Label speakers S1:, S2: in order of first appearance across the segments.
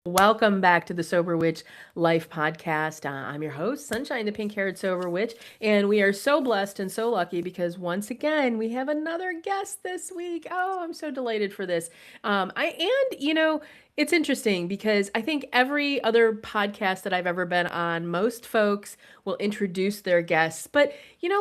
S1: Welcome back to the Sober Witch Life podcast. I'm your host, Sunshine, the pink haired Sober Witch, and we are so blessed and so lucky because once again we have another guest this week. Oh, I'm so delighted for this. It's interesting because I think every other podcast that I've ever been on, most folks will introduce their guests, but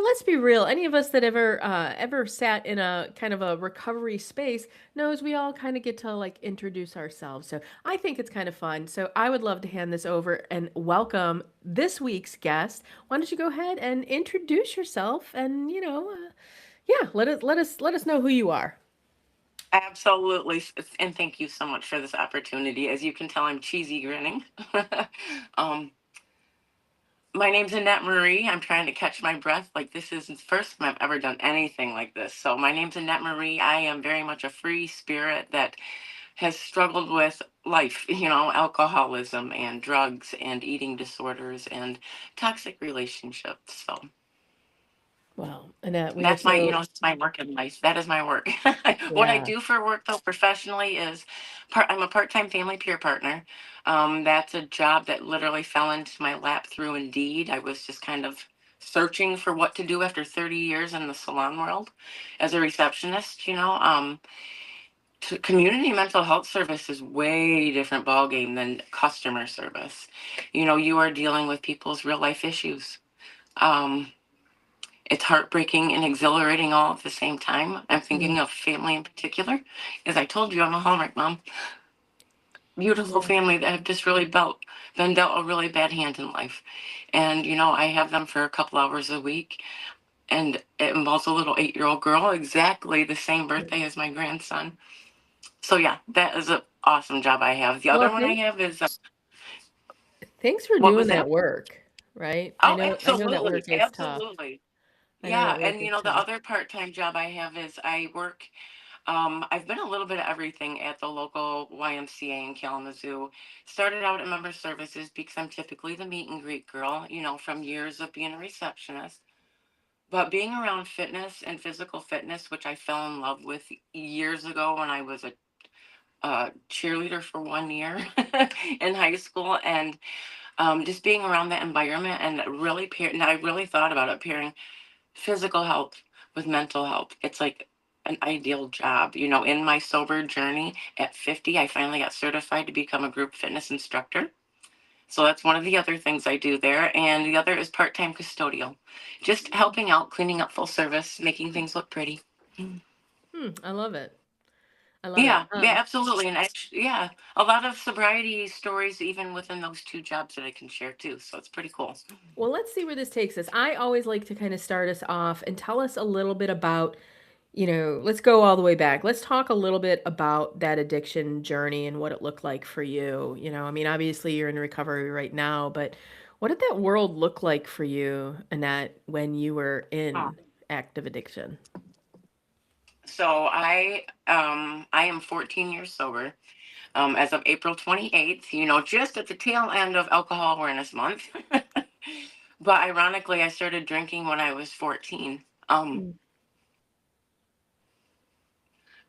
S1: let's be real. Any of us that ever sat in a kind of a recovery space knows we all kind of get to like introduce ourselves. So I think it's kind of fun. So I would love to hand this over and welcome this week's guest. Why don't you go ahead and introduce yourself and yeah, let us know who you are.
S2: Absolutely. And thank you so much for this opportunity. As you can tell, I'm cheesy grinning. um, my name's Annette Marie. I'm trying to catch my breath. Like, this isn't the first time I've ever done anything like this. So, my name's Annette Marie. I am very much a free spirit that has struggled with life, alcoholism and drugs and eating disorders and toxic relationships. So,
S1: Well, Annette, we are
S2: that's my,
S1: so
S2: it's my work in life. That is my work. What I
S1: yeah.
S2: do for work though professionally is I'm a part-time family peer partner. That's a job that literally fell into my lap through Indeed. I was just kind of searching for what to do after 30 years in the salon world as a receptionist, community mental health service is way different ballgame than customer service. You are dealing with people's real life issues. Um, it's heartbreaking and exhilarating all at the same time. I'm
S1: Mm,
S2: thinking of family in particular. As I told you, I'm a Hallmark mom. Beautiful
S1: yeah.
S2: family that have just really been dealt a really bad hand in life. And, I have them for a couple hours a week. And it involves a little 8-year-old girl, exactly the same birthday as my grandson. So, yeah, that is an awesome job I have. The other
S1: Well,
S2: one I have is,
S1: thanks for
S2: what
S1: doing
S2: was
S1: that
S2: that?
S1: work, right? I
S2: Oh,
S1: know I know that
S2: absolutely.
S1: work is tough.
S2: Absolutely.
S1: I know
S2: Yeah.
S1: that work
S2: And,
S1: is
S2: the
S1: tough.
S2: other part time job I have is I work. I've been a little bit of everything at the local YMCA in Kalamazoo. Started out in member services because I'm typically the meet and greet girl, from years of being a receptionist. But being around fitness and physical fitness, which I fell in love with years ago when I was a cheerleader for 1 year in high school, and just being around that environment and and I really thought about it pairing physical health with mental health. It's like an ideal job. In my sober journey at 50, I finally got certified to become a group fitness instructor. So that's one of the other things I do there. And the other is part time custodial, just helping out, cleaning up full service, making things look pretty.
S1: I love it. I love it.
S2: Yeah, yeah, absolutely. And yeah, a lot of sobriety stories, even within those two jobs that I can share too. So it's pretty cool.
S1: Well, let's see where this takes us. I always like to kind of start us off and tell us a little bit about, let's go all the way back. Let's talk a little bit about that addiction journey and what it looked like for you. I mean, obviously you're in recovery right now, but what did that world look like for you, Annette, when you were in active addiction?
S2: So I am 14 years sober. As of April 28th, just at the tail end of Alcohol Awareness Month. But ironically, I started drinking when I was 14. Um,
S1: Mm.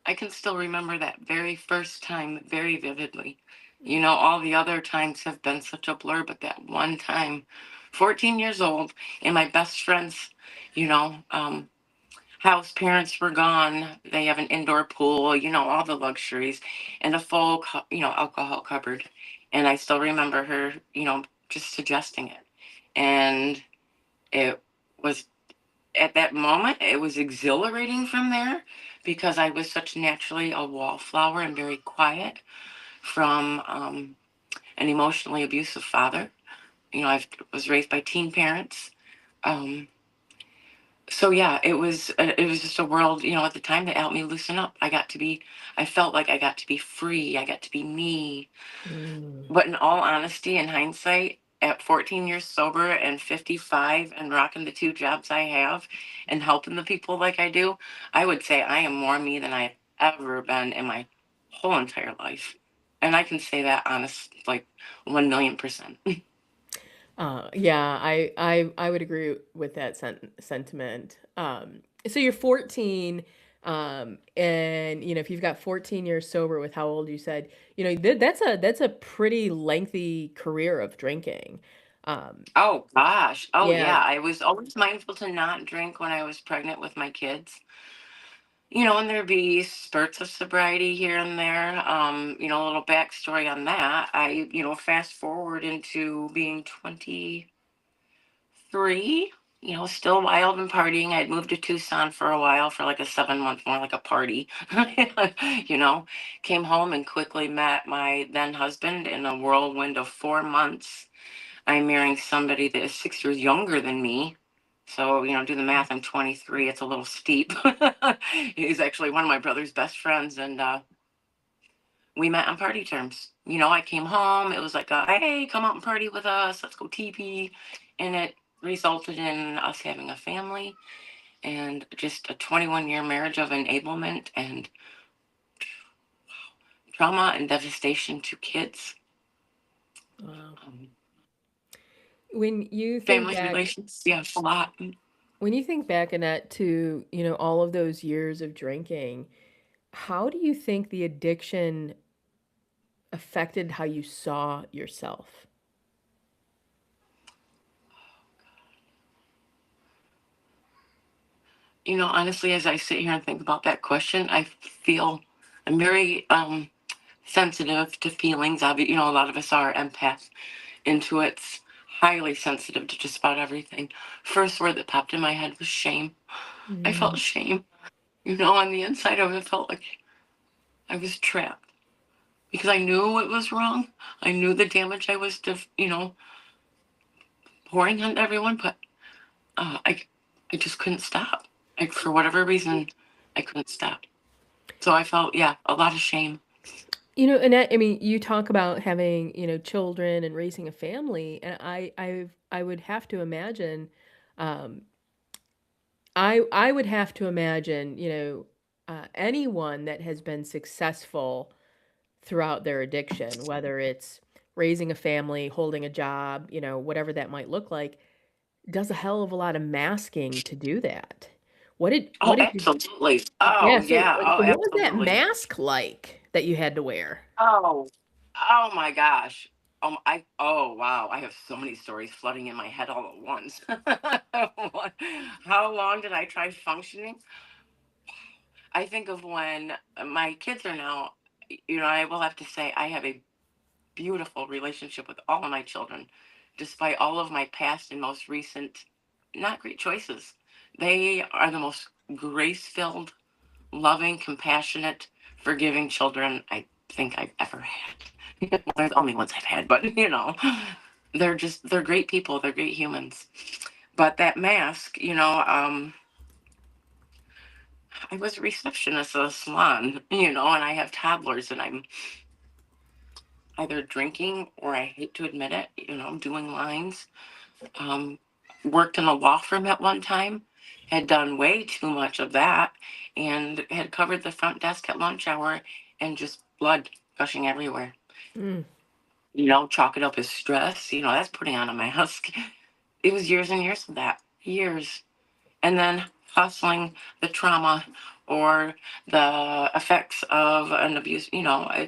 S2: I can still remember that very first time very vividly. All the other times have been such a blur, but that one time, 14 years old, and my best friend's, you know, um, house parents were gone. They have an indoor pool, all the luxuries, and a full, alcohol cupboard. And I still remember her, just suggesting it. And it was at that moment, it was exhilarating from there because I was such naturally a wallflower and very quiet from an emotionally abusive father. I was raised by teen parents. Um, so yeah, it was just a world, at the time that helped me loosen up. I felt like I got to be free. I got to be me.
S1: Mm.
S2: But in all honesty, in hindsight, at 14 years sober and 55 and rocking the two jobs I have and helping the people like I do, I would say I am more me than I've ever been in my whole entire life. And I can say that honest, like 1,000,000%.
S1: Yeah, I would agree with that sentiment. So you're 14. And if you've got 14 years sober with how old you said, that's a pretty lengthy career of drinking. Um,
S2: Oh gosh. Oh
S1: yeah.
S2: yeah. I was always mindful to not drink when I was pregnant with my kids. And there'd be spurts of sobriety here and there. A little backstory on that. Fast forward into being 23, still wild and partying. I'd moved to Tucson for a while for like a 7 month, more like a party. you know, Came home and quickly met my then husband in a whirlwind of 4 months. I'm marrying somebody that is 6 years younger than me. So, do the math. I'm 23. It's a little steep. He's actually one of my brother's best friends. And we met on party terms. I came home. It was like, hey, come out and party with us. Let's go TP. And it resulted in us having a family and just a 21-year marriage of enablement and trauma and devastation to kids,
S1: Wow.
S2: um,
S1: When you think
S2: family
S1: back,
S2: relations. Yeah, a lot.
S1: when you think back, Annette, to, all of those years of drinking, how do you think the addiction affected how you saw yourself?
S2: Honestly, as I sit here and think about that question, I feel I'm very sensitive to feelings. A lot of us are empaths, intuits, highly sensitive to just about everything. First word that popped in my head was shame. I felt
S1: Mm,
S2: shame. On the inside of it, felt like I was trapped because I knew it was wrong. I knew the damage I was, pouring on everyone, but I just couldn't stop. Like for whatever reason, I couldn't stop. So I felt, yeah, a lot of shame.
S1: Annette, I mean, you talk about having, children and raising a family, and I would have to imagine, um, I would have to imagine, anyone that has been successful throughout their addiction, whether it's raising a family, holding a job, whatever that might look like, does a hell of a lot of masking to do that. What
S2: Oh,
S1: did you
S2: absolutely.
S1: Yeah,
S2: Oh,
S1: so
S2: yeah.
S1: like,
S2: Oh,
S1: so what was that
S2: absolutely.
S1: mask like that you had to wear?
S2: Oh, oh my gosh. Oh, wow. I have so many stories flooding in my head all at once. What- How long did I try functioning? I think of when my kids are now, I will have to say I have a beautiful relationship with all of my children, despite all of my past and most recent not great choices. They are the most grace filled, loving, compassionate, forgiving children I think I've ever had. Well, they're the only ones I've had, but they're great people, they're great humans. But that mask, I was a receptionist at a salon, and I have toddlers, and I'm either drinking or I hate to admit it, doing lines. Um, Worked in a law firm at one time, had done way too much of that, and had covered the front desk at lunch hour and just blood gushing everywhere.
S1: Mm,
S2: Chalk it up as stress. That's putting on a mask. It was years and years of that, years. And then hustling the trauma or the effects of an abuse.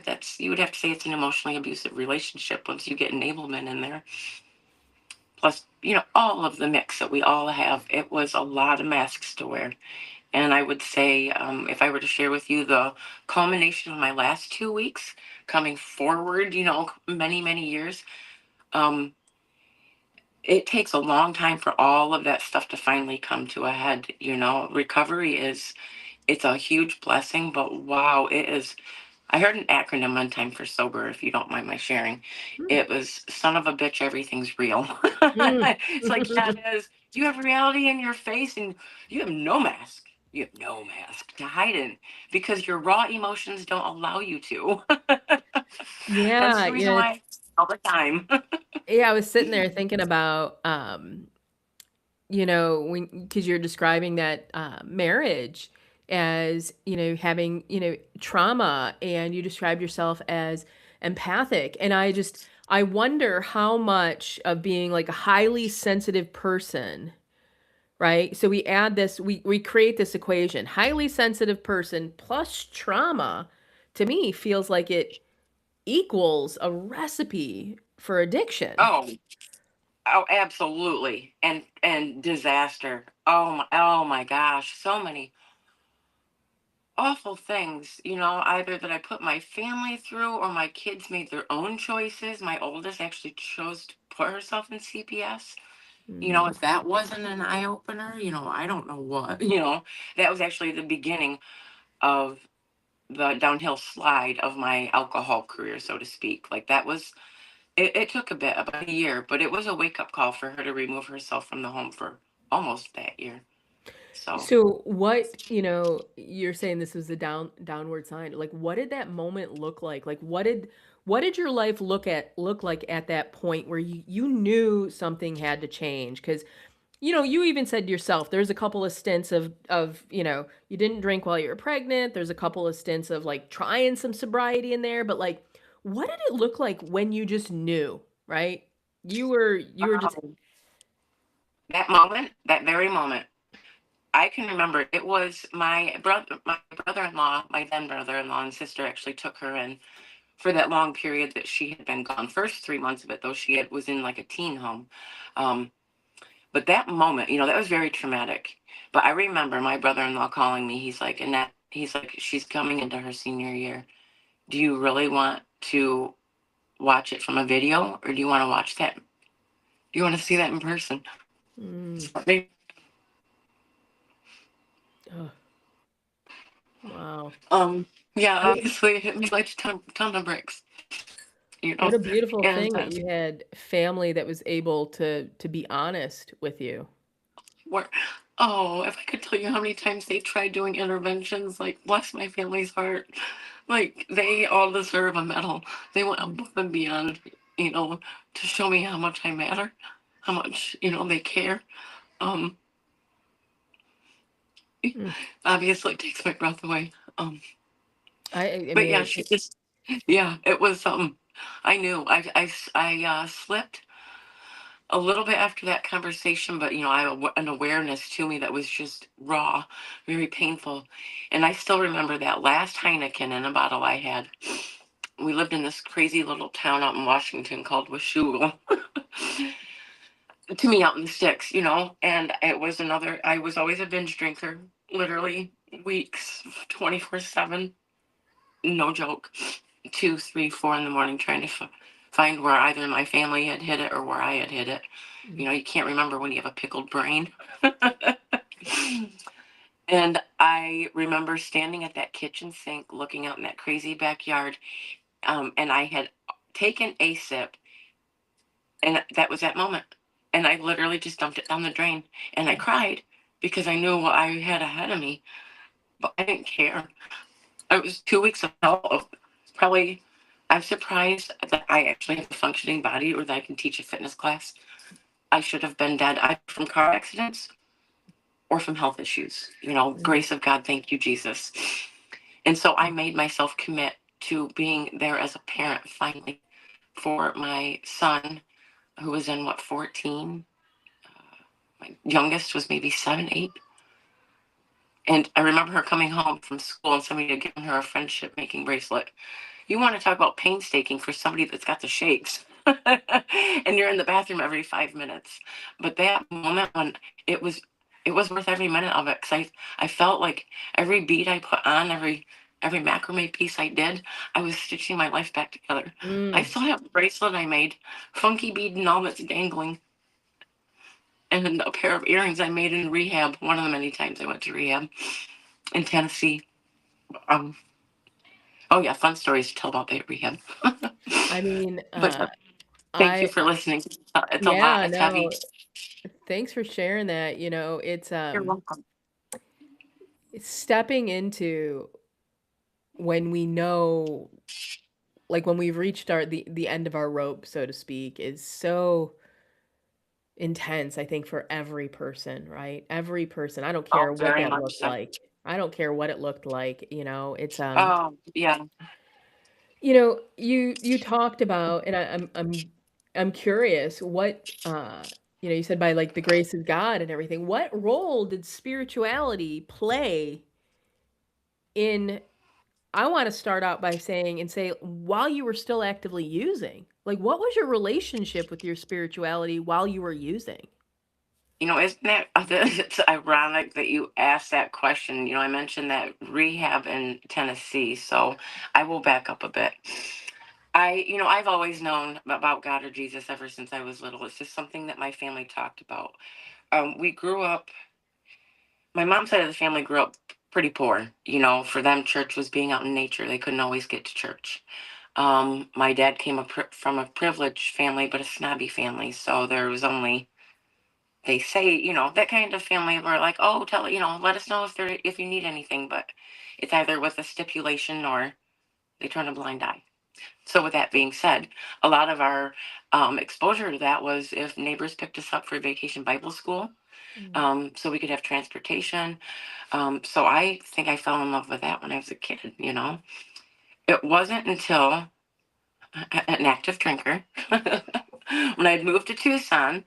S2: That's, you would have to say it's an emotionally abusive relationship once you get enablement in there. Plus, all of the mix that we all have. It was a lot of masks to wear. And I would say, if I were to share with you the culmination of my last 2 weeks, coming forward, many, many years, um, it takes a long time for all of that stuff to finally come to a head. Recovery it's a huge blessing, but wow, it is. I heard an acronym one time for sober, if you don't mind my sharing.
S1: mm,
S2: It was son of a bitch, everything's real.
S1: mm.
S2: It's like, yeah, it is. You have reality in your face and you have no mask. You have no mask to hide in because your raw emotions don't allow you to. That's
S1: Yeah,
S2: the reason why all the time.
S1: yeah, I was sitting there thinking about, when because you're describing that marriage as, having, trauma, and you described yourself as empathic. And I wonder how much of being like a highly sensitive person right? So we add this, we create this equation. Highly sensitive person plus trauma to me feels like it equals a recipe for addiction.
S2: Oh, oh, absolutely. And disaster. Oh my gosh, so many awful things, either that I put my family through or my kids made their own choices. My oldest actually chose to put herself in CPS.
S1: Mm,
S2: If that wasn't an eye opener, I don't know what, that was actually the beginning of the downhill slide of my alcohol career, so to speak. Like that was, it took a bit, about a year, but it was a wake up call for her to remove herself from the home for almost that year. So,
S1: so what, you're saying this was a downward sign. Like what did that moment look like? Like what did your life look like at that point where you knew something had to change? Cuz you even said yourself, there's a couple of stints of, you didn't drink while you were pregnant. There's a couple of stints of like trying some sobriety in there, but like what did it look like when you just knew, right? You were just
S2: um, that moment, that very moment, I can remember it was my brother-in-law, my then brother-in-law and sister actually took her in for that long period that she had been gone. First 3 months of it, though, was in like a teen home. Um, but that moment, that was very traumatic. But I remember my brother-in-law calling me. He's like, Annette, he's like, she's coming into her senior year. Do you really want to watch it from a video, or do you want to watch that? Do you want to see that in person?
S1: mm,
S2: So they,
S1: oh, wow.
S2: yeah,
S1: What
S2: obviously it hit me like a ton of bricks, you know,
S1: what a beautiful
S2: and
S1: thing that you had family that was able to be honest with you.
S2: where, oh, if I could tell you how many times they tried doing interventions, like bless my family's heart, like they all deserve a medal. They went
S1: Mm,
S2: above and beyond, you know, to show me how much I matter, how much, they care. Um,
S1: mm.
S2: obviously it takes my breath away.
S1: I
S2: But
S1: mean
S2: yeah, she
S1: it
S2: just, yeah, it was something. I knew I slipped a little bit after that conversation, but I have an awareness to me that was just raw, very painful. And I still remember that last Heineken in a bottle I had. We lived in this crazy little town out in Washington called Washougal. To me, out in the sticks, and I was always a binge drinker, literally weeks, 24/7, no joke, 2, 3, 4 in the morning trying to find where either my family had hid it or where I had hid it.
S1: mm,
S2: You can't remember when you have a pickled brain. And I remember standing at that kitchen sink looking out in that crazy backyard. And I had taken a sip, and that was that moment. And I literally just dumped it down the drain. And I cried because I knew what I had ahead of me, but I didn't care. It was 2 weeks of hell. Probably, I'm surprised that I actually have a functioning body or that I can teach a fitness class. I should have been dead either from car accidents or from health issues.
S1: mm,
S2: Grace of God, thank you, Jesus. And so I made myself commit to being there as a parent finally for my son, who was in what, 14? My youngest was maybe 7, 8. And I remember her coming home from school and somebody had given her a friendship making bracelet. You want to talk about painstaking for somebody that's got the shakes. And you're in the bathroom every 5 minutes. But that moment when it was it was worth every minute of it, because I felt like every bead I put on, every macrame piece I did, I was stitching my life back together. I
S1: mm.
S2: still have the bracelet I made, funky bead and all that's dangling, and a pair of earrings I made in rehab, one of the many times I went to rehab in Tennessee. Um, oh yeah, fun stories to tell about that rehab.
S1: I mean,
S2: But thank you
S1: I
S2: for listening. It's a lot.
S1: yeah,
S2: It's heavy.
S1: no, thanks for sharing that. It's
S2: You're welcome.
S1: it's stepping into when we know, like when we've reached the end of our rope, so to speak, is so intense, I think, for every person, right? Every person. I don't
S2: Oh,
S1: care what
S2: very
S1: that
S2: much
S1: looked
S2: so.
S1: like. I don't care what it looked like, it's
S2: Oh, yeah.
S1: you talked about, and I'm curious, what you know, you said by like the grace of God and everything. What role did spirituality play in, I want to start out by saying and say, while you were still actively using, like, what was your relationship with your spirituality while you were using?
S2: Isn't that it's ironic that you asked that question? I mentioned that rehab in Tennessee, so I will back up a bit. I've always known about God or Jesus ever since I was little. It's just something that my family talked about. We grew up, my mom's side of the family grew up pretty poor. For them, church was being out in nature. They couldn't always get to church. My dad came from a privileged family, but a snobby family. So there was only, they say, that kind of family were like, oh, let us know if you need anything. But it's either with a stipulation or they turn a blind eye. So with that being said, a lot of our exposure to that was if neighbors picked us up for vacation Bible school,
S1: Mm.
S2: so we could have transportation. So I think I fell in love with that when I was a kid. It wasn't until an active drinker when I'd moved to Tucson,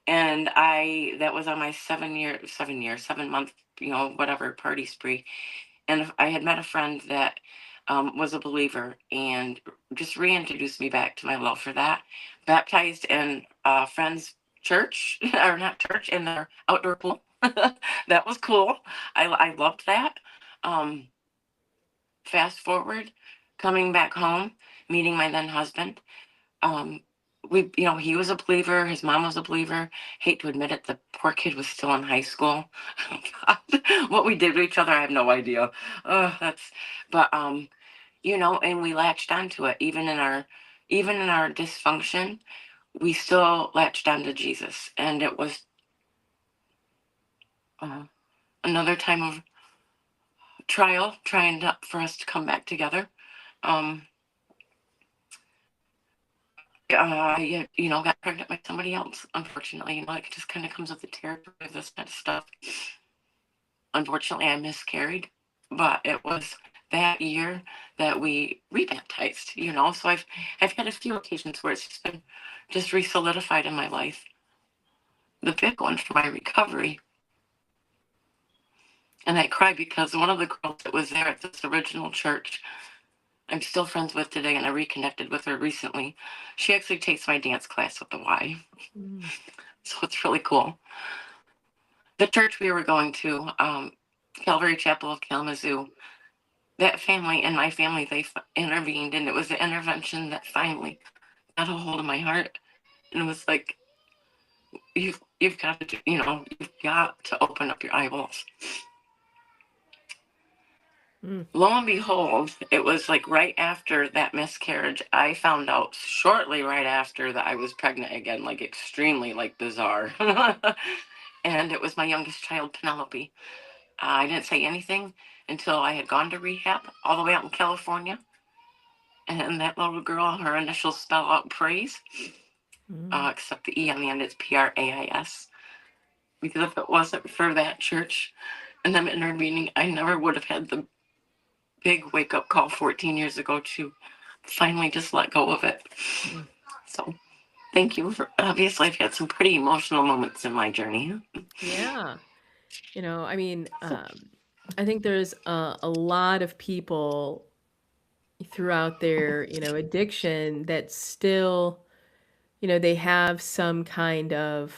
S2: and that was on my 7 month, whatever party spree. And I had met a friend that was a believer and just reintroduced me back to my love for that. Baptized in a friend's church, or not church, in their outdoor pool. That was cool. I loved that. Um, Fast forward, coming back home, meeting my then husband. Um, he was a believer. His mom was a believer. Hate to admit it, the poor kid was still in high school. God, what we did to each other, I have no idea. But and we latched onto it. Even in our dysfunction, we still latched onto Jesus, and it was uh, another time of trial, for us to come back together. Um, got pregnant by somebody else. Unfortunately, it just kind of comes with the territory of this kind of stuff. Unfortunately, I miscarried, but it was that year that we rebaptized. So I've had a few occasions where it's just been just re-solidified in my life. The big one for my recovery, and I cry because one of the girls that was there at this original church, I'm still friends with today, and I reconnected with her recently. She actually takes my dance class with the Y,
S1: Mm.
S2: so it's really cool. The church we were going to, Calvary Chapel of Kalamazoo, that family and my family, they intervened, and it was the intervention that finally got a hold of my heart. And it was like, you've got to, you've got to open up your eyeballs.
S1: Mm.
S2: Lo and behold, it was like right after that miscarriage, I found out shortly right after that I was pregnant again, like extremely like bizarre. And it was my youngest child, Penelope. I didn't say anything until I had gone to rehab all the way out in California. And that little girl, her initials spell out praise,
S1: Mm.
S2: except the E on the end, it's Prais. Because if it wasn't for that church and them intervening, I never would have had the big wake up call 14 years ago to finally just let go of it.
S1: Mm.
S2: So thank you for, obviously, I've had some pretty emotional moments in my journey.
S1: Yeah. I mean, I think there's a lot of people throughout their, addiction that still, they have some kind of,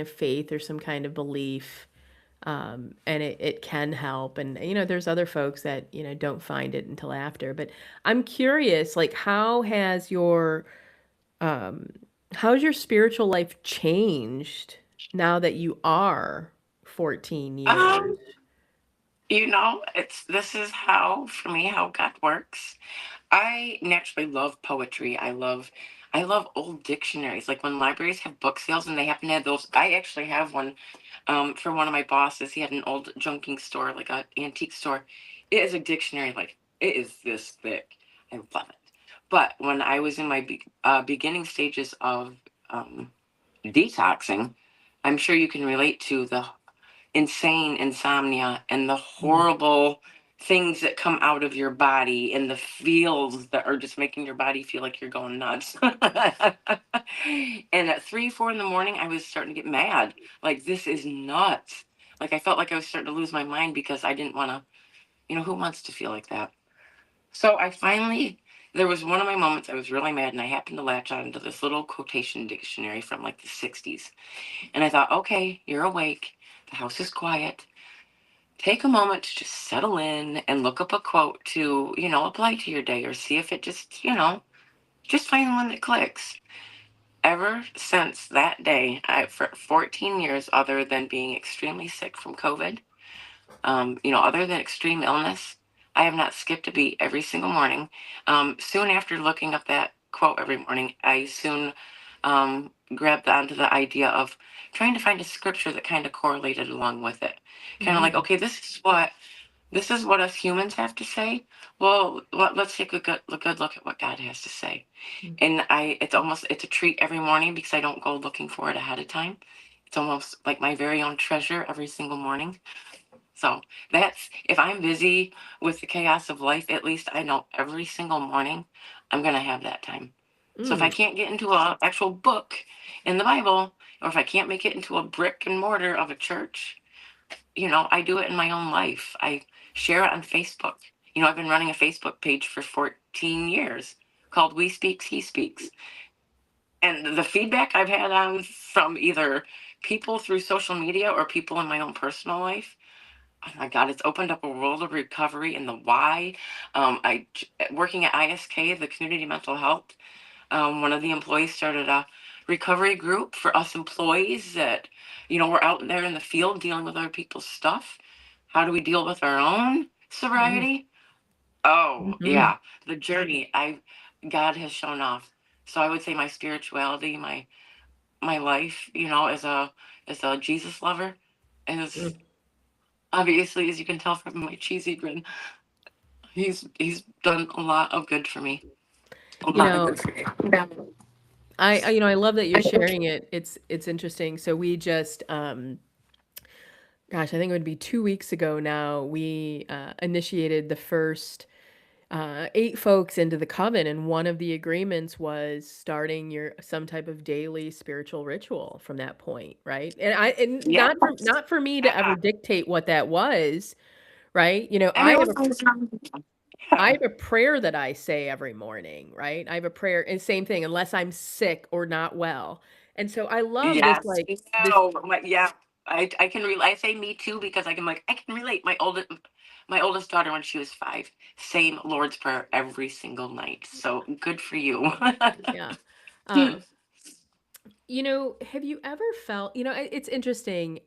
S1: faith or some kind of belief. And it can help. And, there's other folks that, don't find it until after. But I'm curious, like, um, how's your spiritual life changed now that you are 14 years?
S2: Um, this is how, for me, how God works. I naturally love poetry. I love old dictionaries. Like when libraries have book sales and they happen to have those. I actually have one for one of my bosses. He had an old junking store, like a antique store. It is a dictionary, like it is this thick. I love it. But when I was in my beginning stages of um, detoxing, I'm sure you can relate to the insane insomnia and the
S1: Mm.
S2: horrible things that come out of your body and the feels that are just making your body feel like you're going nuts. And at 3, 4 in the morning, I was starting to get mad. Like, this is nuts. Like, I felt like I was starting to lose my mind because I didn't want to, who wants to feel like that? So I finally, there was one of my moments I was really mad, and I happened to latch on to this little quotation dictionary from like the 60s. And I thought, okay, you're awake. The house is quiet. Take a moment to just settle in and look up a quote to, apply to your day, or see if it just, just find one that clicks. Ever since that day, for 14 years, other than being extremely sick from COVID, other than extreme illness, I have not skipped a beat every single morning. Soon after looking up that quote every morning, I soon grabbed onto the idea of trying to find a scripture that kind of correlated along with it. Kind of like,
S1: Mm-hmm.
S2: okay, this is what us humans have to say. Well, let's take a good look at what God has to say. And it's a treat every morning because I don't go looking for it ahead of time. It's almost like my very own treasure every single morning. So that's, if I'm busy with the chaos of life, at least I know every single morning I'm going to have that time. So if I
S1: Mm.
S2: can't get into a actual book in the Bible, or if I can't make it into a brick and mortar of a church, I do it in my own life. I share it on Facebook. I've been running a Facebook page for 14 years called We Speaks, He Speaks. And the feedback I've had on from either people through social media or people in my own personal life, oh my God, it's opened up a world of recovery and the why. Working at ISK, the community mental health, one of the employees started a recovery group for us employees that, we're out there in the field dealing with other people's stuff. How do we deal with our own
S1: Mm-hmm.
S2: sobriety? Oh,
S1: Mm-hmm.
S2: yeah, the journey God has shown off. So I would say my spirituality, my life, as a Jesus lover, is obviously, as you can tell from my cheesy grin, he's done a lot of good for me. A
S1: You
S2: lot of
S1: know,
S2: good for me.
S1: I love that you're sharing it. It's interesting. So we just gosh, I think it would be 2 weeks ago now, we initiated the first 8 folks into the coven, and one of the agreements was starting your some type of daily spiritual ritual from that point, right? And
S2: Yeah.
S1: not for me to ever
S2: Yeah.
S1: dictate what that was, right?
S2: Everyone,
S1: I
S2: yeah.
S1: have a prayer that I say every morning, right? I have a prayer, and same thing, unless I'm sick or not well. And so I love this,
S2: Yes.
S1: like this.
S2: No. Yeah. I can relate. I say me too because I can relate. My oldest daughter, when she was 5, same Lord's Prayer every single night. So good for you.
S1: Yeah. Um, have you ever felt, it's interesting.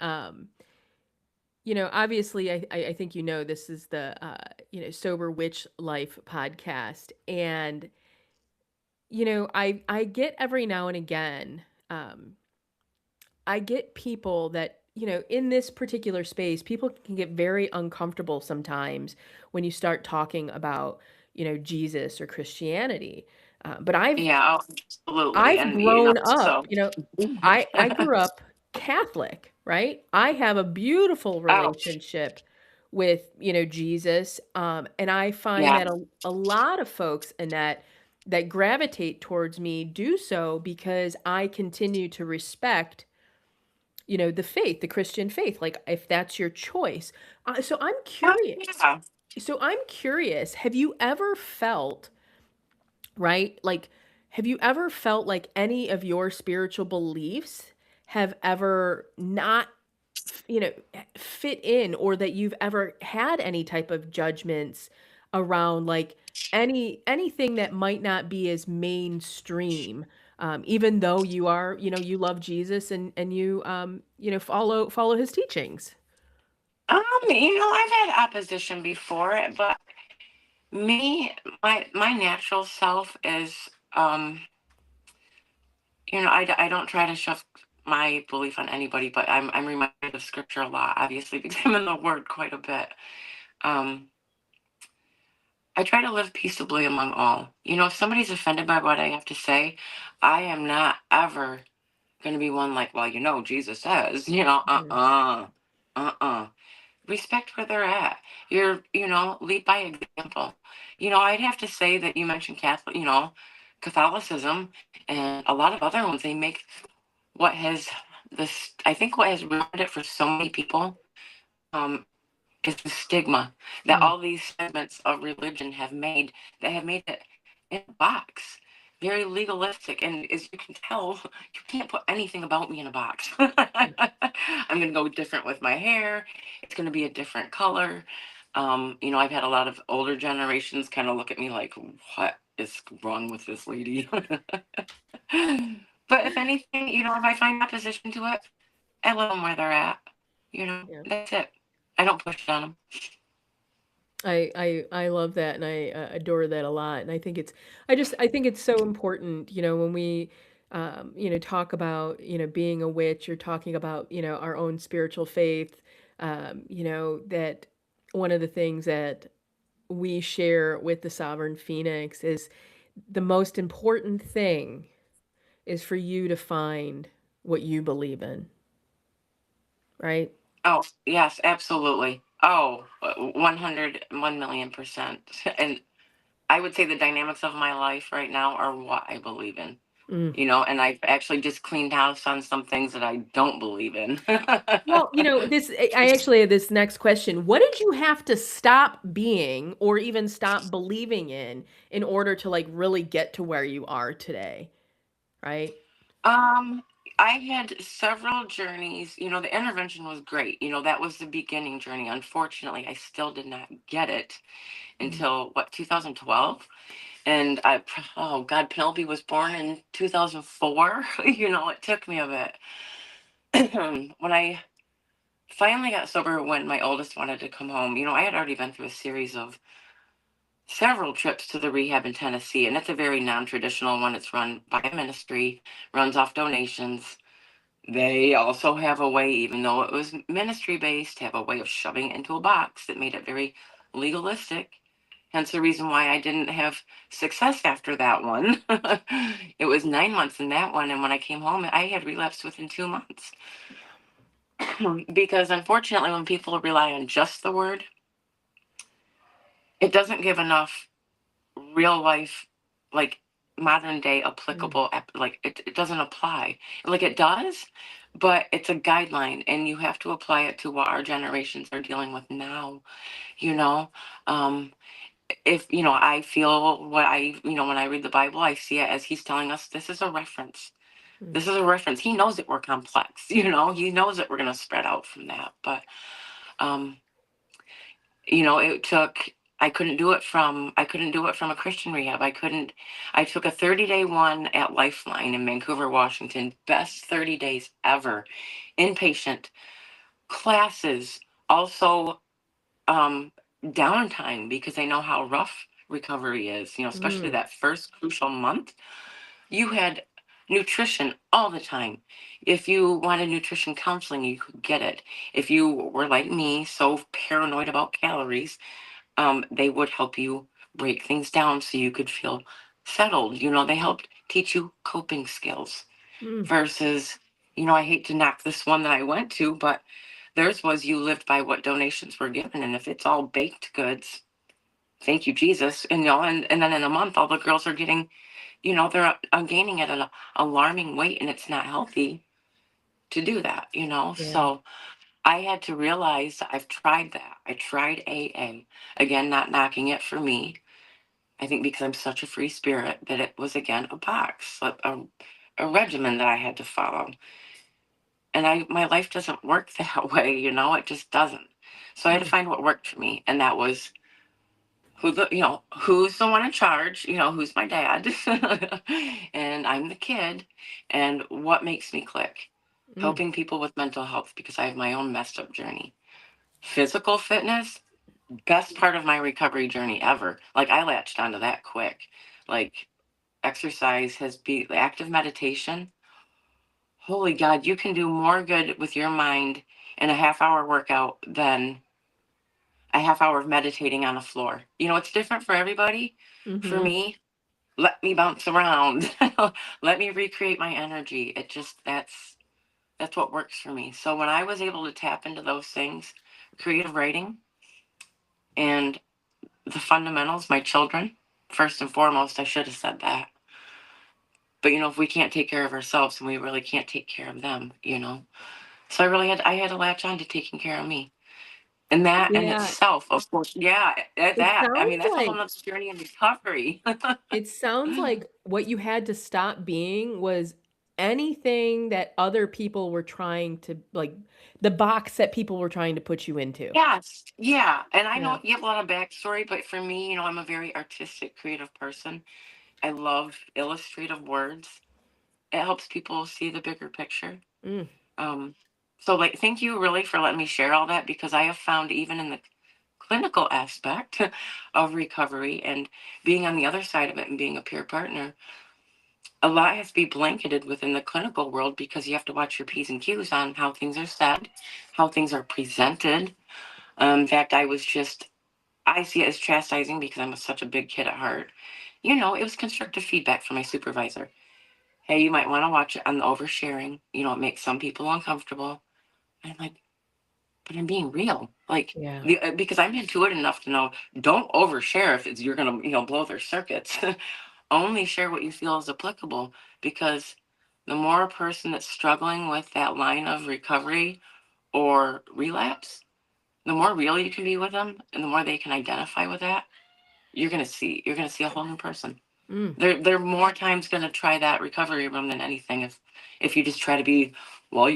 S1: Obviously, I think this is the Sober Witch Life podcast, and I get every now and again, I get people that in this particular space, people can get very uncomfortable sometimes when you start talking about Jesus or Christianity. But
S2: Yeah, absolutely.
S1: I've
S2: And
S1: grown up,
S2: so
S1: I grew up Catholic, right? I have a beautiful
S2: ouch.
S1: relationship with, Jesus. And I find
S2: Yeah.
S1: that a lot of folks and that gravitate towards me do so because I continue to respect, the faith, the Christian faith, like if that's your choice. So I'm curious.
S2: Yeah.
S1: Have you ever felt, right? Like, have you ever felt like any of your spiritual beliefs have ever not, you know, fit in, or that you've ever had any type of judgments around like anything that might not be as mainstream, even though you love Jesus and follow his teachings.
S2: I've had opposition before, but me, my natural self is, um, I don't try to shove my belief on anybody, but I'm reminded of scripture a lot, obviously, because I'm in the Word quite a bit. Um, I try to live peaceably among all. If somebody's offended by what I have to say, I am not ever going to be one like, well, Jesus says,
S1: Mhm.
S2: uh-uh. respect where they're at. Lead by example. I'd have to say that you mentioned Catholicism and a lot of other ones, they make what has I think what has ruined it for so many people, um, is the stigma that
S1: Mm,
S2: all these segments of religion have made, that have made it in a box, very legalistic. And as you can tell, you can't put anything about me in a box.
S1: mm,
S2: I'm going to go different with my hair. It's going to be a different color. I've had a lot of older generations kind of look at me like, what is wrong with this lady? But if anything, if I find opposition to it, I let them where they're at.
S1: yeah.
S2: That's it. I don't push it on them.
S1: I love that, and I adore that a lot. And I think I think it's so important, when we talk about, being a witch, or talking about, our own spiritual faith, that one of the things that we share with the Sovereign Phoenix is the most important thing is for you to find what you believe in, right?
S2: Oh, yes, absolutely. Oh, 100, 1,000,000%. And I would say the dynamics of my life right now are what I believe in.
S1: Mm.
S2: And I've actually just cleaned house on some things that I don't believe in.
S1: Well, I actually had this next question. What did you have to stop being or even stop believing in order to like really get to where you are today, right?
S2: Um, I had several journeys. The intervention was great. That was the beginning journey. Unfortunately, I still did not get it
S1: Mm,
S2: until what, 2012? And oh God, Penelope was born in 2004. It took me a bit. When I finally got sober, when my oldest wanted to come home, I had already been through a series of several trips to the rehab in Tennessee, and it's a very non-traditional one. It's run by a ministry, runs off donations. They also have a way, even though it was ministry based, have a way of shoving it into a box that made it very legalistic. Hence the reason why I didn't have success after that one. It was 9 months in that one, and when I came home, I had relapsed within 2 months. Because unfortunately, when people rely on just the word, it doesn't give enough real life, like modern day
S1: mm,
S2: applicable, like it doesn't apply. Like it does, but it's a guideline, and you have to apply it to what our generations are dealing with now. You know, um, if I feel what when I read the Bible, I see it as he's telling us this is a reference.
S1: mm,
S2: This is a reference. He knows that we're complex. He knows that we're going to spread out from that. But um, it took. I couldn't do it from a Christian rehab. I couldn't. I took a 30-day one at Lifeline in Vancouver, Washington. Best 30 days ever. Inpatient classes. Also, downtime, because I know how rough recovery is, especially
S1: mm,
S2: that first crucial month. You had nutrition all the time. If you wanted nutrition counseling, you could get it. If you were like me, so paranoid about calories, they would help you break things down so you could feel settled. They helped teach you coping skills
S1: mm.
S2: versus, I hate to knock this one that I went to, but theirs was you lived by what donations were given. And if it's all baked goods, thank you, Jesus. And then in a month, all the girls are getting, they're gaining at an alarming weight, and it's not healthy to do that.
S1: Yeah.
S2: So I had to realize I've tried that. I tried AA. Again, not knocking it for me. I think because I'm such a free spirit that it was, again, a box, a regimen that I had to follow. And my life doesn't work that way, it just doesn't. So I had to
S1: Mm,
S2: find what worked for me. And that was who's the one in charge, who's my dad. And I'm the kid. And what makes me click?
S1: mm,
S2: Helping people with mental health, because I have my own messed up journey. Physical fitness, best part of my recovery journey ever. Like I latched onto that quick. Like exercise has been active meditation. Holy God, you can do more good with your mind in a half-hour workout than a half hour of meditating on the floor. It's different for everybody. For
S1: mhm.
S2: me, let me bounce around. Let me recreate my energy. It just that's what works for me. So when I was able to tap into those things, creative writing, and the fundamentals, my children. First and foremost, I should have said that. But if we can't take care of ourselves, and we really can't take care of them. So I had to latch on to taking care of me. And that in
S1: Yeah,
S2: itself, of course, yeah,
S1: it
S2: I mean,
S1: sounds
S2: that's a whole
S1: like
S2: nother journey in recovery.
S1: it sounds like what you had to stop being was anything that other people were trying to like the box that people were trying to put you into.
S2: Yes, yeah. And I
S1: Yeah.
S2: know you have a lot of backstory, but for me, I'm a very artistic, creative person. I love illustrative words. It helps people see the bigger picture.
S1: Mm,
S2: Um, so, like, thank you really for letting me share all that, because I have found, even in the clinical aspect of recovery and being on the other side of it and being a peer partner, a lot has to be blanketed within the clinical world, because you have to watch your P's and Q's on how things are said, how things are presented. In fact, I see it as chastising, because I'm such a big kid at heart. It was constructive feedback from my supervisor. Hey, you might want to watch it on the oversharing. It makes some people uncomfortable. And I'm like, but I'm being real. Like,
S1: yeah.
S2: because I'm intuitive enough to know, don't overshare if you're gonna blow their circuits. Only share what you feel is applicable, because the more a person that's struggling with that line of recovery or relapse, the more real you can be with them, and the more they can identify with that, you're gonna see a whole new person.
S1: Mm.
S2: They're more times gonna try that recovery room than anything, if you just try to be, well,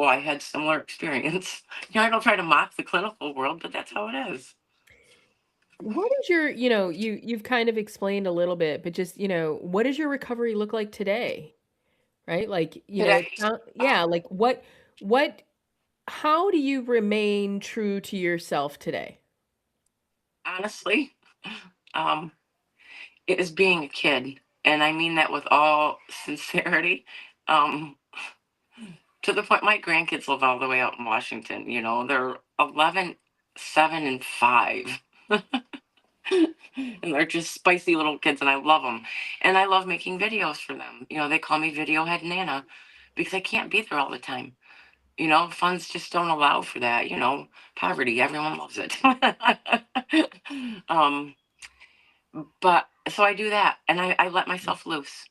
S2: I had similar experience. I don't try to mock the clinical world, but that's how it is.
S1: What is your, you've kind of explained a little bit, but just, what does your recovery look like today? Right? Like,
S2: Today,
S1: it's not,
S2: uh,
S1: yeah, like what how do you remain true to yourself today?
S2: honestly, um, it is being a kid, and I mean that with all sincerity. Um, to the point, my grandkids live all the way out in Washington. They're 11, 7, and 5. And they're just spicy little kids, and I love them. And I love making videos for them. They call me Video Head Nana, because I can't be there all the time. Funds just don't allow for that. Poverty, everyone loves it. um, but so I do that, and I let myself loose.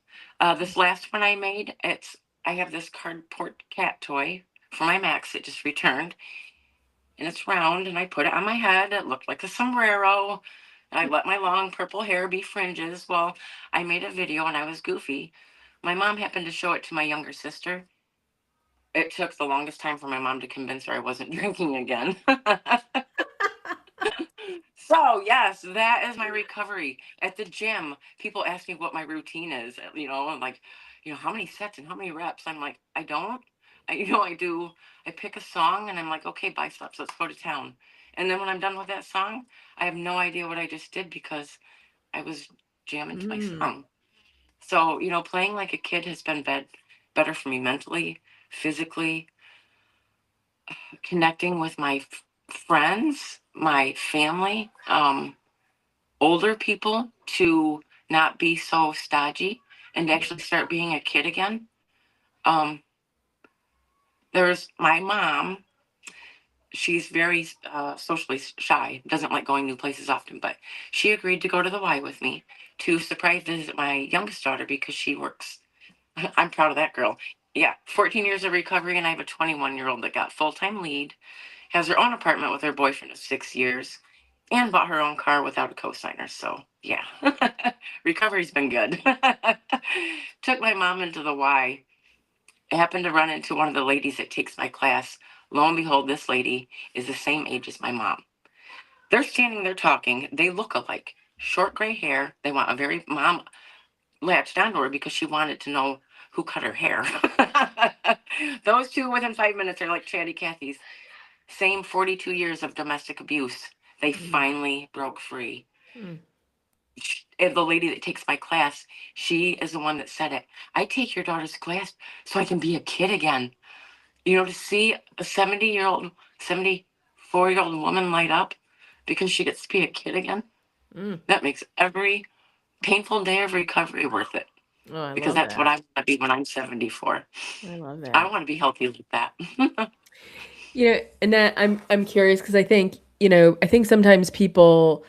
S2: This last one I made, I have this cardboard cat toy for my Max that just returned, and it's round, and I put it on my head. It looked like a sombrero. I let my long purple hair be fringes. Well, I made a video, and I was goofy. My mom happened to show it to my younger sister. It took the longest time for my mom to convince her I wasn't drinking again. So, yes, that is my recovery. At the gym, people ask me what my routine is, and like, how many sets and how many reps? I'm like, I don't. I pick a song, and I'm like, okay, biceps, let's go to town. And then when I'm done with that song, I have no idea what I just did, because I was jamming to my
S1: Mm.
S2: song. So, playing like a kid has been better for me mentally, physically, connecting with my friends, my family. Older people, to not be so stodgy and to actually start being a kid again. Um, there's my mom. She's very socially shy, doesn't like going new places often, but she agreed to go to the Y with me to surprise visit my youngest daughter, because she works. I'm proud of that girl. Yeah, 14 years of recovery, and I have a 21-year-old that got full time lead, has her own apartment with her boyfriend of 6 years, and bought her own car without a cosigner. So, yeah, recovery's been good. Took my mom into the Y. I happened to run into one of the ladies that takes my class. Lo and behold, this lady is the same age as my mom. They're standing there talking. They look alike. Short gray hair. They want a very mom latched onto her because she wanted to know who cut her hair. Those two within 5 minutes are like chatty Cathy's. Same 42 years of domestic abuse. They
S1: Mm.
S2: finally broke free.
S1: Mm.
S2: And the lady that takes my class, she is the one that said it. I take your daughter's class so I can be a kid again. To see a 74-year-old woman light up because she gets to be a kid again,
S1: Mm.
S2: that makes every painful day of recovery worth it.
S1: Oh, I
S2: Because
S1: love
S2: that's what
S1: that.
S2: I want to be when I'm 74.
S1: I love
S2: I
S1: that.
S2: want to be healthy like that.
S1: Annette, I'm curious because I think, I think sometimes people,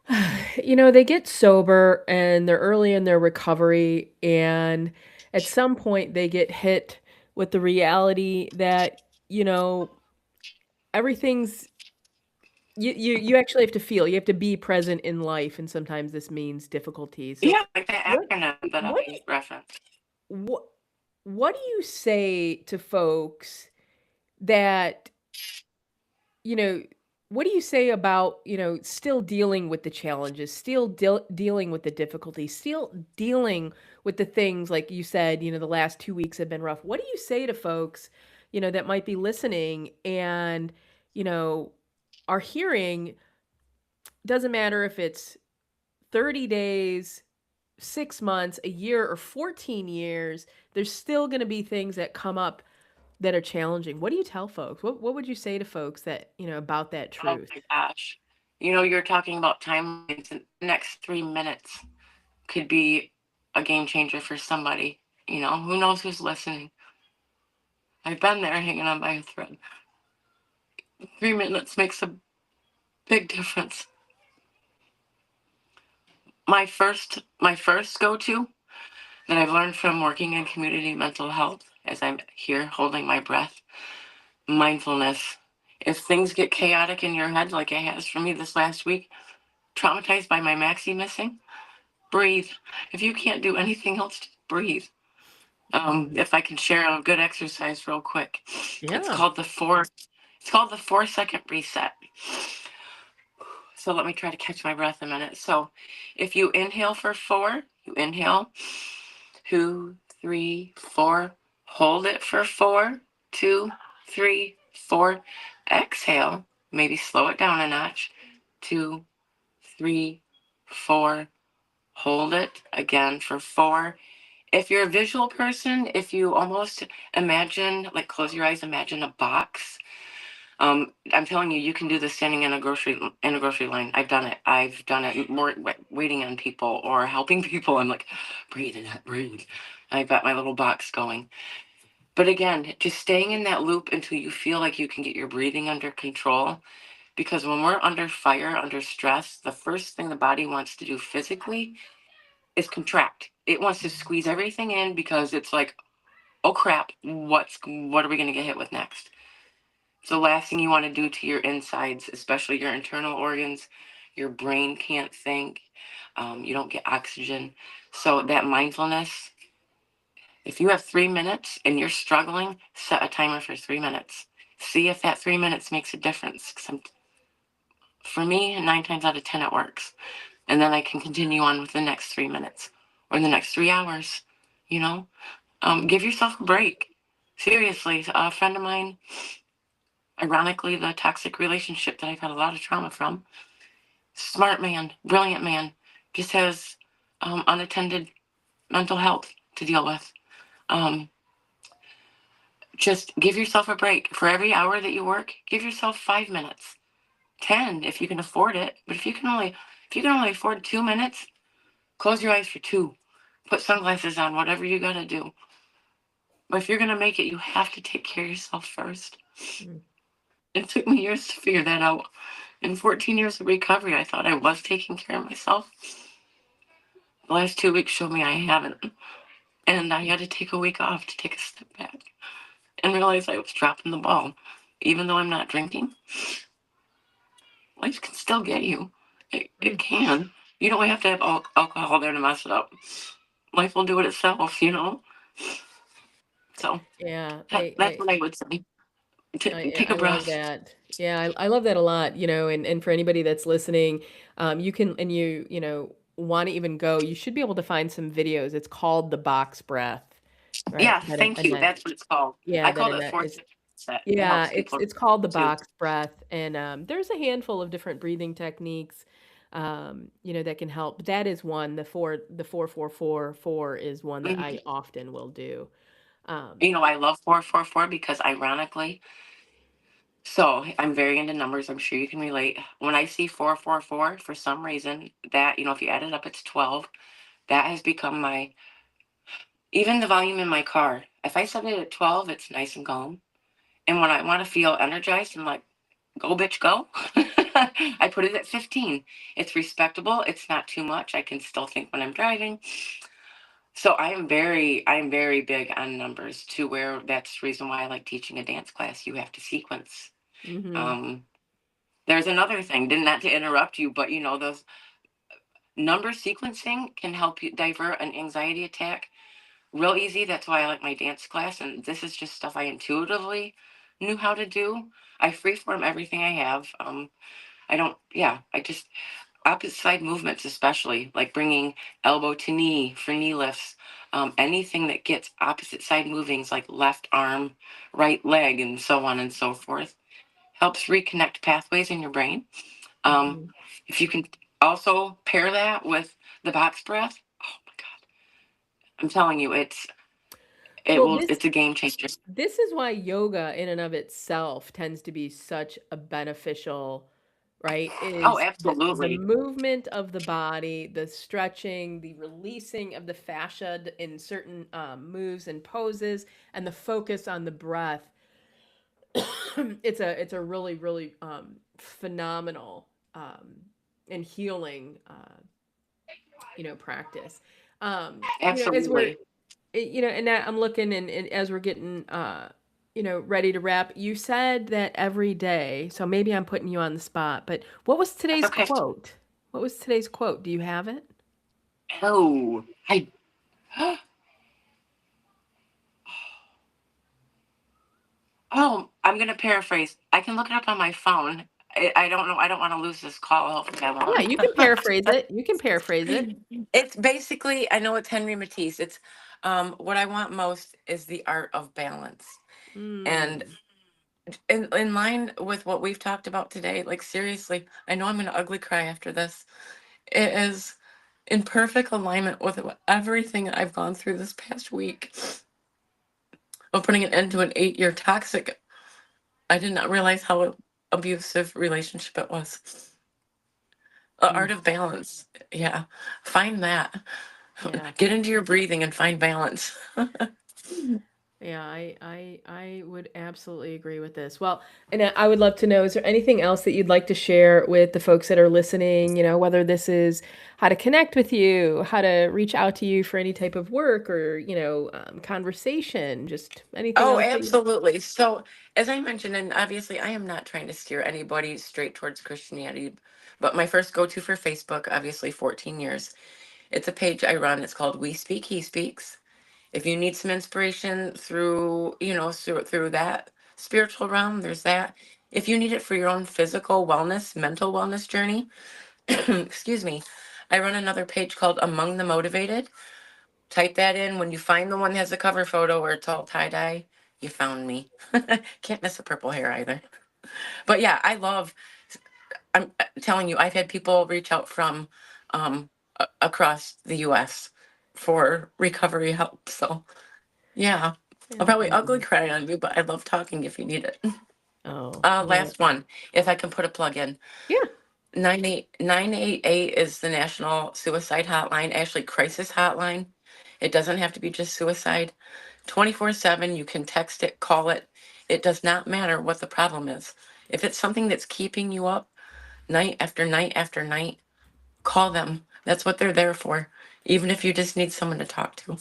S1: they get sober and they're early in their recovery, and at some point they get hit with the reality that, you know, everything's you actually have to feel, you have to be present in life, and sometimes this means difficulties. So
S2: Yeah, like the
S1: what
S2: acronym that
S1: what
S2: I referenced.
S1: what what do you say to folks that you know, what do you say about, still dealing with the challenges, still dealing with the difficulties, still dealing with the things like you said, the last 2 weeks have been rough. What do you say to folks, that might be listening and, you know, are hearing, doesn't matter if it's 30 days, 6 months, a year, or 14 years, there's still going to be things that come up that are challenging. What do you tell folks? What would you say to folks that, about that
S2: Oh
S1: truth?
S2: my gosh. You're talking about timelines, and the next 3 minutes could be a game changer for somebody. Who knows who's listening? I've been there hanging on by a thread. 3 minutes makes a big difference. My first go-to that I've learned from working in community mental health as I'm here holding my breath, mindfulness. If things get chaotic in your head, like it has for me this last week, traumatized by my maxi missing, breathe. If you can't do anything else, just breathe.
S1: Mhm.
S2: If I can share a good exercise real quick, it's
S1: Yeah.
S2: called the four. It's called the 4 second reset. So let me try to catch my breath a minute. So if you inhale for 4, you inhale 2, 3, 4. Hold it for 4, 2, 3, 4. Exhale. Maybe slow it down a notch. 2, 3, 4. Hold it again for 4. If you're a visual person, if you almost imagine, like close your eyes, imagine a box. I'm telling you, you can do this standing in a grocery line. I've done it. I've done it more waiting on people or helping people. I'm like, breathe in that, breathe. I've got my little box going. But again, just staying in that loop until you feel like you can get your breathing under control. Because when we're under fire, under stress, the first thing the body wants to do physically is contract. It wants to squeeze everything in because it's like, oh crap, what are we going to get hit with next? It's the last thing you want to do to your insides, especially your internal organs. Your brain can't think. You don't get oxygen. So that mindfulness, if you have 3 minutes and you're struggling, set a timer for 3 minutes. See if that 3 minutes makes a difference. For me, 9 times out of 10, it works. And then I can continue on with the next 3 minutes or the next 3 hours. You know, give yourself a break. Seriously, a friend of mine, ironically, the toxic relationship that I've had a lot of trauma from, smart man, brilliant man, just has unattended mental health to deal with. Um, just give yourself a break. For every hour that you work, give yourself 5 minutes, 10 if you can afford it. But if you can only afford 2 minutes, close your eyes for two. Put sunglasses on, whatever you gotta do. But if you're gonna make it, you have to take care of yourself first.
S1: Mm.
S2: It took me years to figure that out. In 14 years of recovery, I thought I was taking care of myself. The last 2 weeks showed me I haven't. And I had to take a week off to take a step back and realize I was dropping the ball. Even though I'm not drinking, life can still get you. It
S1: Mm.
S2: can. You don't have to have alcohol there to mess it up. Life will do it itself. So
S1: Yeah,
S2: that's what I would say. Take a
S1: I love
S2: breath.
S1: that. Yeah, I love that a lot, and for anybody that's listening, you can and want to even go, you should be able to find some videos. It's called the box breath, right?
S2: Yeah, thank you. That's what it's called.
S1: Yeah,
S2: I
S1: that
S2: call it
S1: Annette
S2: fourth
S1: is.
S2: set. It
S1: Yeah,
S2: helps
S1: it's
S2: people
S1: it's called the
S2: too.
S1: box breath, and there's a handful of different breathing techniques, that can help. But that is one. The 4 4 4 4 is one that I
S2: Mhm.
S1: often will do. Um,
S2: I love 444 because ironically, so I'm very into numbers. I'm sure you can relate. When I see 444, for some reason, that, if you add it up, it's 12. That has become even the volume in my car. If I set it at 12, it's nice and calm. And when I want to feel energized, I'm like, go, bitch, go. I put it at 15. It's respectable. It's not too much. I can still think when I'm driving. So I am very big on numbers to where that's the reason why I like teaching a dance class. You have to sequence.
S1: Mhm.
S2: Um, there's another thing, did not to interrupt you, but those number sequencing can help you divert an anxiety attack real easy. That's why I like my dance class. And this is just stuff I intuitively knew how to do. I freeform everything I have. I don't, yeah, I just, opposite side movements, especially like bringing elbow to knee for knee lifts, anything that gets opposite side movings like left arm, right leg, and so on and so forth, helps reconnect pathways in your brain. Um,
S1: Mhm.
S2: if you can also pair that with the box breath, oh my God, I'm telling you,
S1: Well, this
S2: it's a game changer.
S1: this is why yoga in and of itself tends to be such a beneficial, right?
S2: Oh,
S1: Is the
S2: absolutely.
S1: movement of the body, the stretching, the releasing of the fascia in certain moves and poses, and the focus on the breath. It's a really really phenomenal and healing practice. As we're
S2: Absolutely.
S1: and that I'm looking and as we're getting ready to wrap, you said that every day, so maybe I'm putting you on the spot, but what was
S2: That's
S1: today's
S2: okay.
S1: quote? What was today's quote? Do you have it?
S2: Oh, I Oh, I'm gonna paraphrase. I can look it up on my phone. I don't know. I don't want to lose this call. Hopefully, I
S1: Yeah,
S2: won't.
S1: you can paraphrase it. You can paraphrase it.
S2: It's basically, I know it's Henry Matisse. It's what I want most is the art of balance. And
S1: Mm,
S2: in line with what we've talked about today, like seriously, I know I'm gonna ugly cry after this. It is in perfect alignment with everything I've gone through this past week of putting an end to an 8-year toxic. I did not realize how abusive relationship it was.
S1: mm,
S2: Art of balance. Yeah. Find that.
S1: yeah.
S2: Get into your breathing and find balance.
S1: Yeah, I would absolutely agree with this. Well, and I would love to know, is there anything else that you'd like to share with the folks that are listening, whether this is how to connect with you, how to reach out to you for any type of work or, conversation, just anything
S2: Oh,
S1: else that you
S2: absolutely. So, as I mentioned, and obviously, I am not trying to steer anybody straight towards Christianity, but my first go to for Facebook, obviously 14 years. It's a page I run. It's called We Speak, He Speaks. If you need some inspiration through that spiritual realm, there's that. If you need it for your own physical wellness, mental wellness journey, excuse me, I run another page called Among the Motivated. Type that in. When you find the one that has a cover photo where it's all tie dye, you found me. Can't miss the purple hair either. But yeah, I'm telling you, I've had people reach out from across the US for recovery help. So yeah, I'll
S1: Yeah,
S2: probably ugly
S1: amazing.
S2: cry on you, but I love talking if you need it.
S1: Oh, well,
S2: Last one, if I can put a plug in.
S1: yeah.
S2: 98988 is the National Suicide Hotline, actually crisis hotline. It doesn't have to be just suicide. 24/7, you can text it, call it. It does not matter what the problem is. If it's something that's keeping you up night after night after night, call them. That's what they're there for, even if you just need someone to talk to.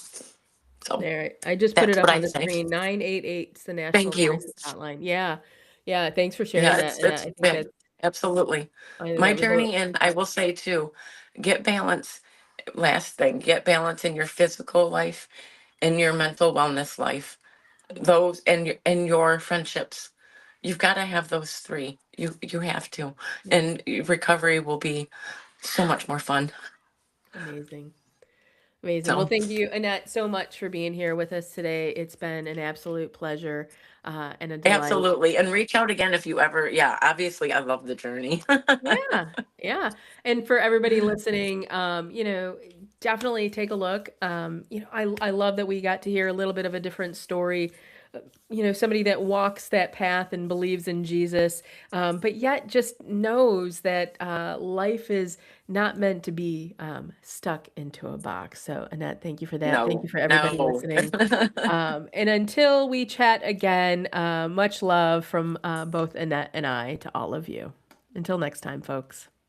S2: So
S1: There, I just put it
S2: that's
S1: up
S2: what
S1: on
S2: I
S1: the
S2: say.
S1: screen. 988 is the National
S2: Thank you.
S1: Crisis Hotline. Yeah. Yeah, thanks for sharing
S2: Yeah,
S1: that. And
S2: it's
S1: I think
S2: yeah,
S1: that
S2: absolutely. My
S1: that was a
S2: journey, and I will say too, get balance. Last thing, get balance in your physical life and your mental wellness life. Those and your friendships. You've got to have those three. You have to.
S1: yeah,
S2: And recovery will be so much more fun.
S1: amazing. Amazing. Well,
S2: So
S1: thank you, Annette, so much for being here with us today. It's been an absolute pleasure and a delight.
S2: absolutely. And reach out again if you ever, yeah, obviously I love the journey.
S1: Yeah, yeah. And for everybody listening, definitely take a look. I love that we got to hear a little bit of a different story somebody that walks that path and believes in Jesus, but yet just knows that life is not meant to be stuck into a box. So, Annette, thank you for that. Thank
S2: No,
S1: you for everybody
S2: no.
S1: listening. And until we chat again, much love from both Annette and I to all of you. Until next time, folks.